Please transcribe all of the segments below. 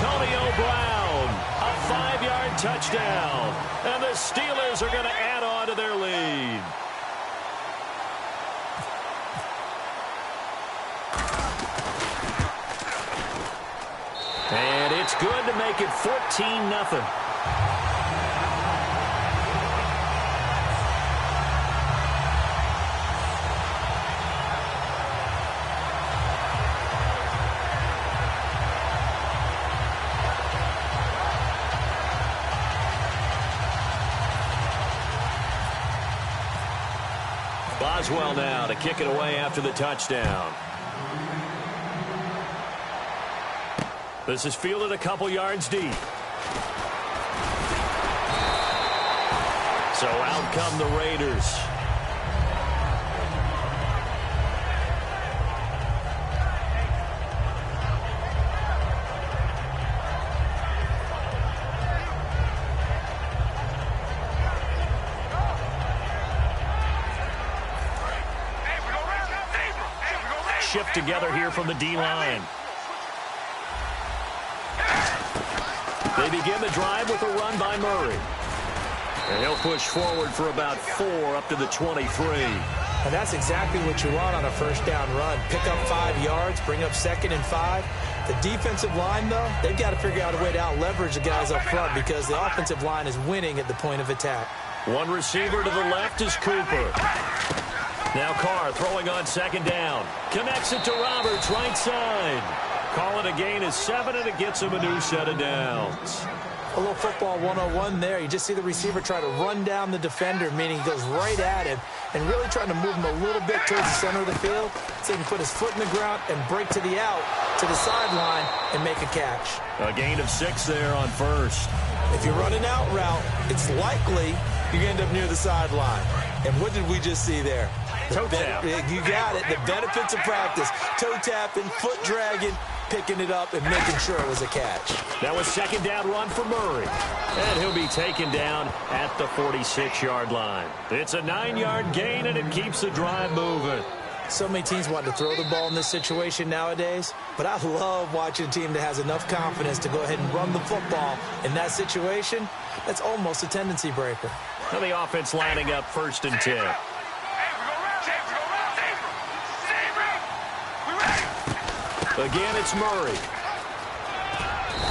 Antonio Brown. A 5-yard touchdown. And the Steelers are going to add on to their lead. And it's good to make it 14-0. Boswell now to kick it away after the touchdown. This is fielded a couple yards deep. So out come the Raiders. Shift together here from the D-line. They begin the drive with a run by Murray. And he'll push forward for about 4 up to the 23. And that's exactly what you want on a first down run. Pick up 5 yards, bring up 2nd and 5. The defensive line, though, they've got to figure out a way to out-leverage the guys up front because the offensive line is winning at the point of attack. One receiver to the left is Cooper. Now Carr throwing on 2nd down. Connects it to Roberts, right side. Call it a gain of 7, and it gets him a new set of downs. A little football 101 there. You just see the receiver try to run down the defender, meaning he goes right at him, and really trying to move him a little bit towards the center of the field so he can put his foot in the ground and break to the out, to the sideline, and make a catch. A gain of 6 there on first. If you run an out route, it's likely you end up near the sideline. And what did we just see there? Toe tap. You got it. The benefits of practice. Toe tapping, foot dragging, picking it up, and making sure it was a catch. That was 2nd down run for Murray. And he'll be taken down at the 46-yard line. It's a 9-yard gain, and it keeps the drive moving. So many teams want to throw the ball in this situation nowadays, but I love watching a team that has enough confidence to go ahead and run the football. In that situation, that's almost a tendency breaker. Now the offense lining up 1st and 10. Again, it's Murray.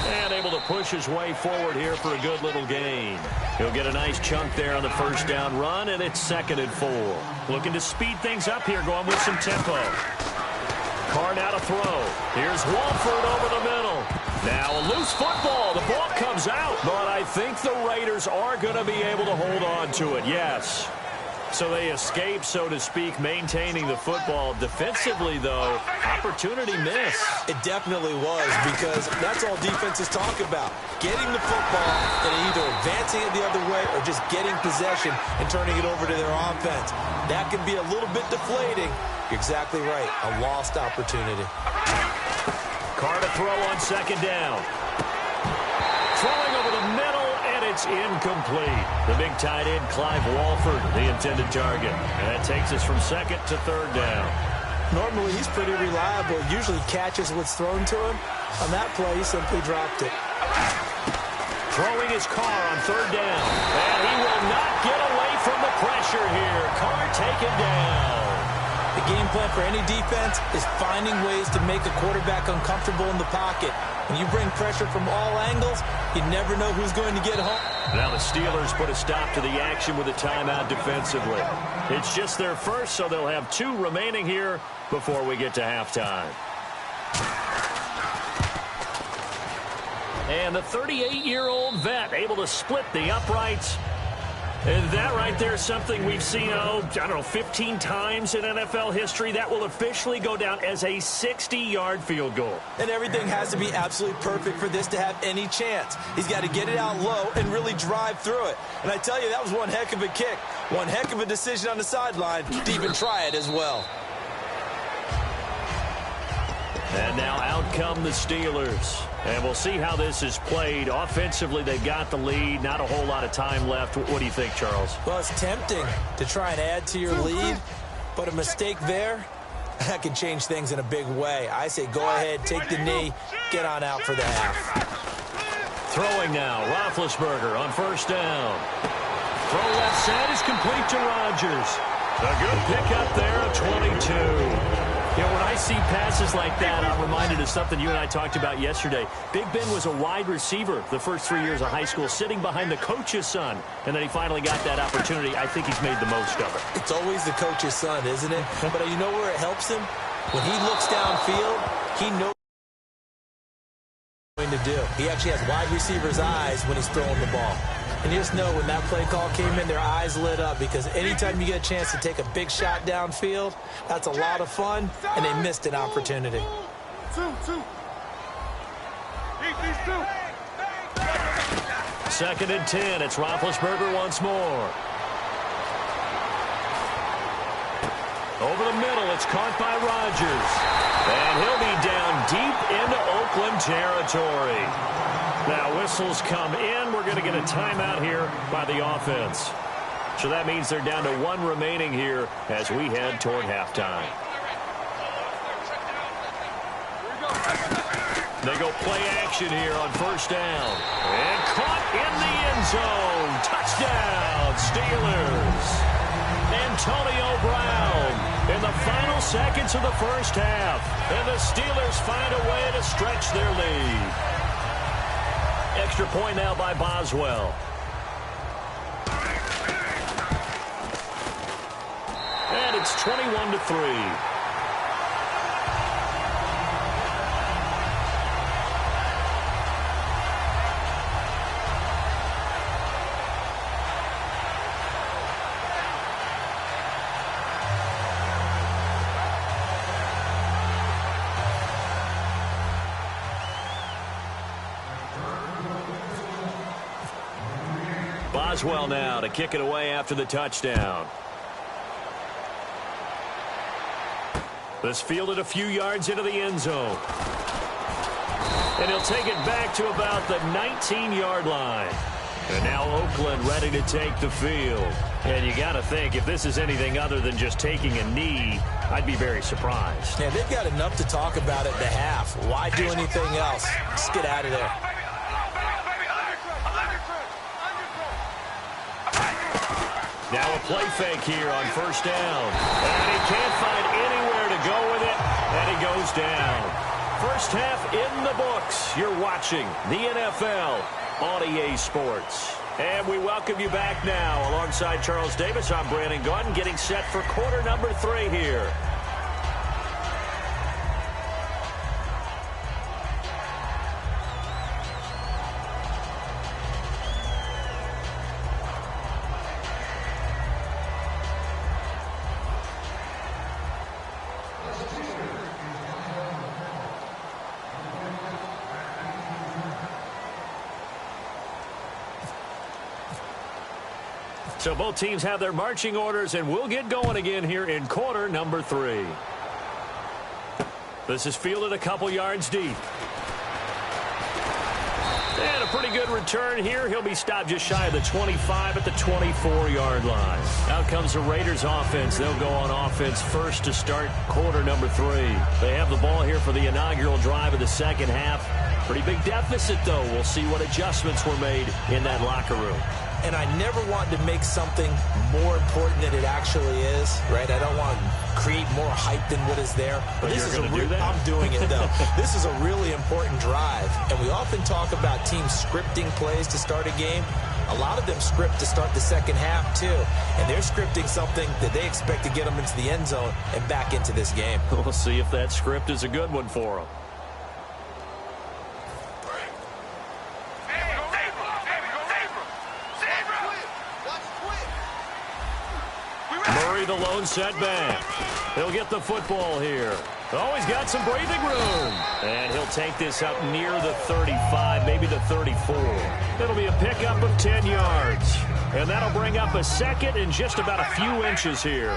And able to push his way forward here for a good little gain. He'll get a nice chunk there on the first down run, and it's 2nd and 4. Looking to speed things up here, going with some tempo. Carr now to throw. Here's Walford over the middle. Now a loose football. The ball comes out, but I think the Raiders are going to be able to hold on to it, yes. So they escape, so to speak, maintaining the football. Defensively, though, opportunity miss. It definitely was, because that's all defenses talk about. Getting the football and either advancing it the other way or just getting possession and turning it over to their offense. That can be a little bit deflating. You're exactly right. A lost opportunity. Carr to throw on 2nd down. Throwing over the middle. It's incomplete. The big tight end, Clive Walford, the intended target. And that takes us from 2nd to 3rd down. Normally, he's pretty reliable. Usually catches what's thrown to him. On that play, he simply dropped it. Throwing his Carr on 3rd down. And he will not get away from the pressure here. Carr taken down. The game plan for any defense is finding ways to make a quarterback uncomfortable in the pocket. When you bring pressure from all angles, you never know who's going to get home. Now the Steelers put a stop to the action with a timeout defensively. It's just their first, so they'll have 2 remaining here before we get to halftime. And the 38-year-old vet able to split the uprights. And that right there is something we've seen, 15 times in NFL history. That will officially go down as a 60-yard field goal. And everything has to be absolutely perfect for this to have any chance. He's got to get it out low and really drive through it. And I tell you, that was one heck of a kick. One heck of a decision on the sideline to even try it as well. And now out come the Steelers. And we'll see how this is played. Offensively, they've got the lead. Not a whole lot of time left. What do you think, Charles? Well, it's tempting to try and add to your lead, but a mistake there that can change things in a big way. I say go ahead, take the knee, get on out for the half. Throwing now, Roethlisberger on first down. Throw left side is complete to Rodgers. A good pickup there, a 22. You know, when I see passes like that, I'm reminded of something you and I talked about yesterday. Big Ben was a wide receiver the first 3 years of high school, sitting behind the coach's son. And then he finally got that opportunity. I think he's made the most of it. It's always the coach's son, isn't it? But you know where it helps him? When he looks downfield, he knows what he's going to do. He actually has wide receiver's eyes when he's throwing the ball. And you just know when that play call came in, their eyes lit up, because anytime you get a chance to take a big shot downfield, that's a lot of fun, and they missed an opportunity. Second and 10. It's Roethlisberger once more. Over the middle, it's caught by Rodgers. And he'll be down deep into Oakland territory. Now, whistles come in. We're going to get a timeout here by the offense. So that means they're down to one remaining here as we head toward halftime. They go play action here on first down. And caught in the end zone. Touchdown, Steelers. Antonio Brown in the final seconds of the first half. And the Steelers find a way to stretch their lead. Extra point now by Boswell. And it's 21-3. Boswell now to kick it away after the touchdown. This fielded a few yards into the end zone. And he'll take it back to about the 19-yard line. And now Oakland ready to take the field. And you got to think, if this is anything other than just taking a knee, I'd be very surprised. Yeah, they've got enough to talk about at the half. Why do anything else? Just get out of there. Now a play fake here on first down. And he can't find anywhere to go with it. And he goes down. First half in the books. You're watching the NFL on EA Sports. And we welcome you back now. Alongside Charles Davis, I'm Brandon Gaudin, getting set for quarter number 3 here. So both teams have their marching orders, and we'll get going again here in quarter number 3. This is fielded a couple yards deep. And a pretty good return here. He'll be stopped just shy of the 25 at the 24-yard line. Out comes the Raiders offense. They'll go on offense first to start quarter number 3. They have the ball here for the inaugural drive of the second half. Pretty big deficit, though. We'll see what adjustments were made in that locker room. And I never want to make something more important than it actually is, right? I don't want to create more hype than what is there. But this is I'm doing it, though. This is a really important drive. And we often talk about teams scripting plays to start a game. A lot of them script to start the second half, too. And they're scripting something that they expect to get them into the end zone and back into this game. We'll see if that script is a good one for them. The lone setback. He'll get the football here. Oh, he's got some breathing room. And he'll take this up near the 35, maybe the 34. It'll be a pickup of 10 yards. And that'll bring up a second and just about a few inches here.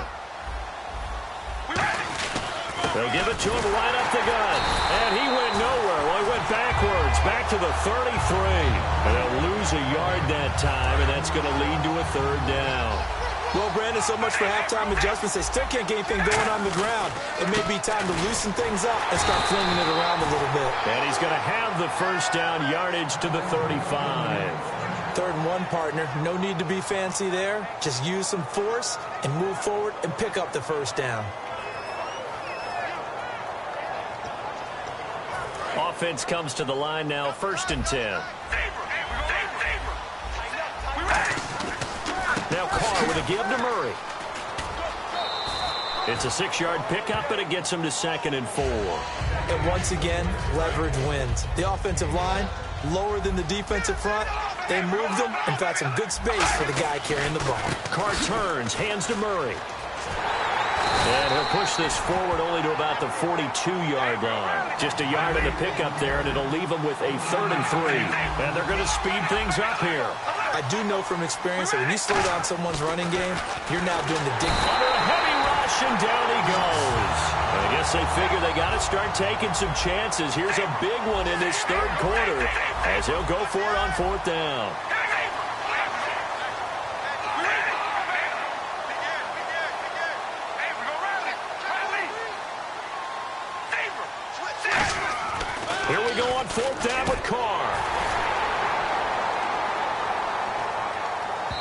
They'll give it to him right up the gut. And he went nowhere. Well, he went backwards, back to the 33. And they'll lose a yard that time, and that's going to lead to a third down. Well, Brandon, so much for halftime adjustments. They still can't get anything going on the ground. It may be time to loosen things up and start flinging it around a little bit. And he's going to have the first down, yardage to the 35. 3rd and 1, partner. No need to be fancy there. Just use some force and move forward and pick up the first down. Offense comes to the line now, 1st and 10. Now Carr with a give to Murray. It's a 6-yard pickup, and it gets him to 2nd and 4. And once again, leverage wins. The offensive line, lower than the defensive front. They moved them and found some good space for the guy carrying the ball. Carr turns, hands to Murray. And he'll push this forward only to about the 42-yard line. Just a yard in the pickup there, and it'll leave them with a 3rd and 3. And they're going to speed things up here. I do know from experience that when you slow down someone's running game, you're now doing the dig. Under a heavy rush, and down he goes. And I guess they figure they got to start taking some chances. Here's a big one in this 3rd quarter as he'll go for it on 4th down. Here we go on 4th down with Carr.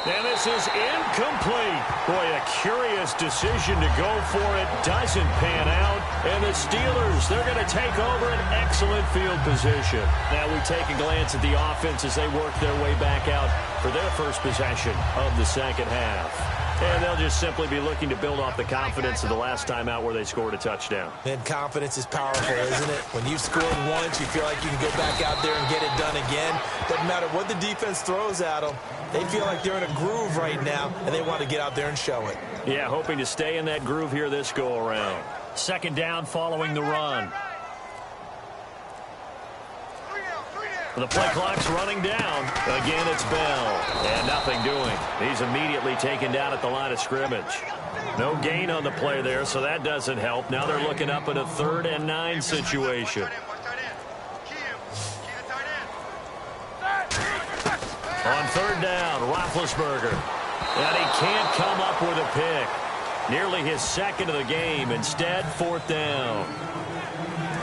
And this is incomplete. Boy, a curious decision to go for it. Doesn't pan out. And the Steelers, they're going to take over an excellent field position. Now we take a glance at the offense as they work their way back out for their first possession of the 2nd half. And they'll just simply be looking to build off the confidence of the last time out where they scored a touchdown. And confidence is powerful, isn't it? When you've scored once, you feel like you can go back out there and get it done again. Doesn't matter what the defense throws at them. They feel like they're in a groove right now, and they want to get out there and show it. Yeah, hoping to stay in that groove here this go-around. 2nd down following the run. The play clock's running down. Again, it's Bell. And nothing doing. He's immediately taken down at the line of scrimmage. No gain on the play there, so that doesn't help. Now they're looking up at a 3rd and 9 situation. On 3rd down, Roethlisberger. And he can't come up with a pick. Nearly his 2nd of the game. Instead, 4th down.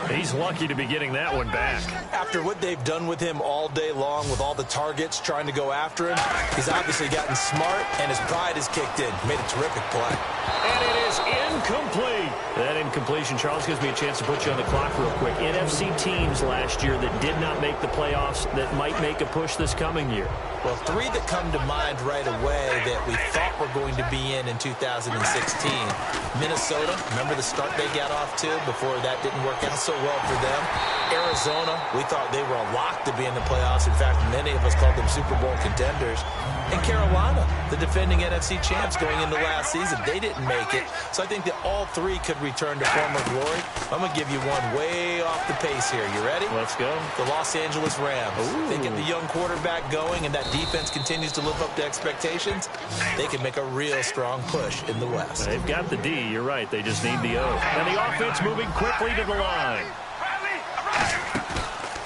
He's lucky to be getting that one back. After what they've done with him all day long with all the targets trying to go after him, he's obviously gotten smart, and his pride has kicked in. Made a terrific play. And it is incomplete. That incompletion, Charles, gives me a chance to put you on the clock real quick. NFC teams last year that did not make the playoffs that might make a push this coming year. Well, 3 that come to mind right away that we thought were going to be in 2016. Minnesota, remember the start they got off to before that didn't work out so well for them. Arizona, we thought they were a lock to be in the playoffs. In fact, many of us called them Super Bowl contenders. And Carolina, the defending NFC champs going into last season, they didn't make it. So I think that all 3 could return to former glory. I'm going to give you one way off the pace here. You ready? Let's go. The Los Angeles Rams. Ooh. They get the young quarterback going, and that defense continues to live up to expectations. They can make a real strong push in the West. They've got the D. You're right. They just need the O. And the offense moving quickly to the line.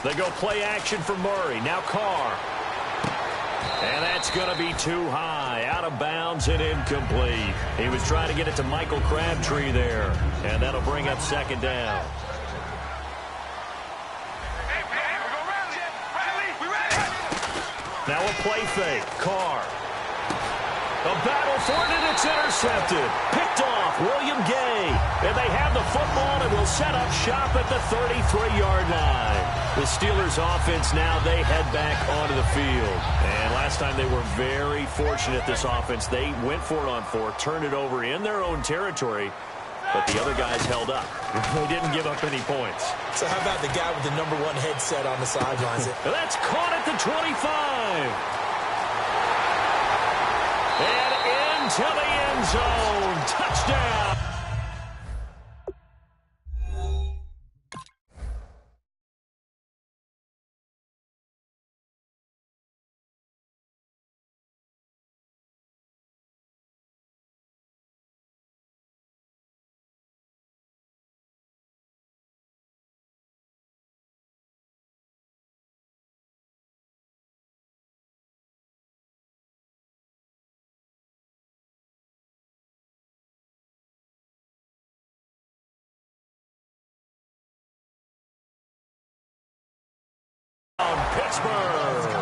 They go play action for Murray. Now Carr. And that's going to be too high. Out of bounds and incomplete. He was trying to get it to Michael Crabtree there. And that'll bring up 2nd down. Now a play fake. Carr. A battle for it, and it's intercepted. Picked off, William Gay. And they have the football and will set up shop at the 33-yard line. The Steelers offense now, they head back onto the field. And last time they were very fortunate, this offense. They went for it on 4, turned it over in their own territory, but the other guys held up. They didn't give up any points. So how about the guy with the #1 headset on the sidelines? That's caught at the 25. And into the end zone. Touchdown. Pittsburgh.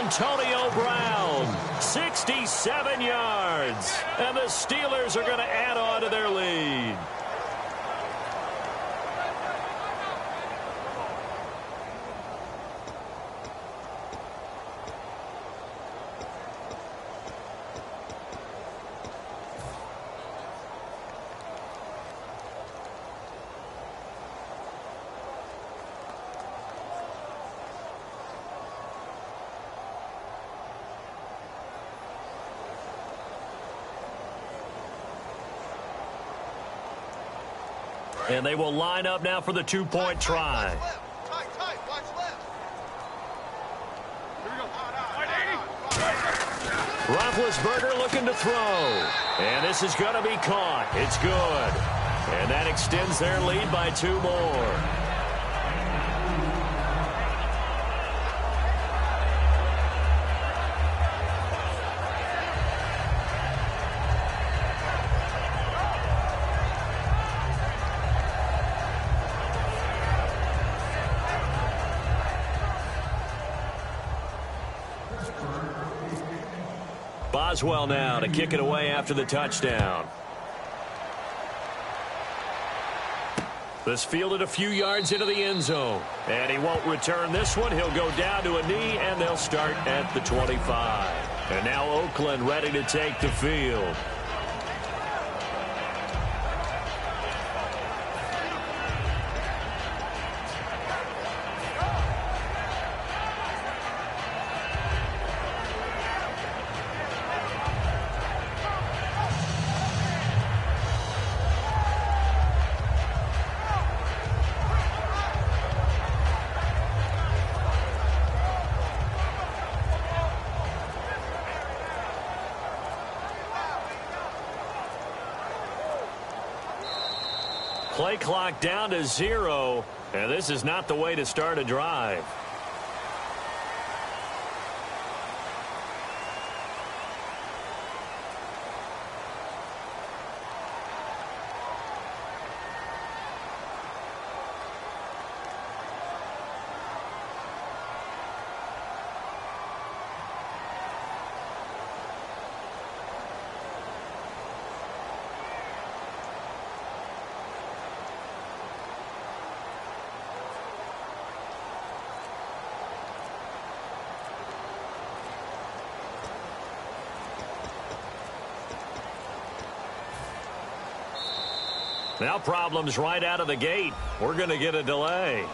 Antonio Brown, 67 yards. And the Steelers are going to add on to their lead. And they will line up now for the two-point try. Roethlisberger looking to throw. And this is going to be caught. It's good. And that extends their lead by 2 more. Boswell now to kick it away after the touchdown. This fielded a few yards into the end zone. And he won't return this one. He'll go down to a knee, and they'll start at the 25. And now Oakland ready to take the field. Play clock down to 0, and this is not the way to start a drive. Now problems right out of the gate. We're going to get a delay.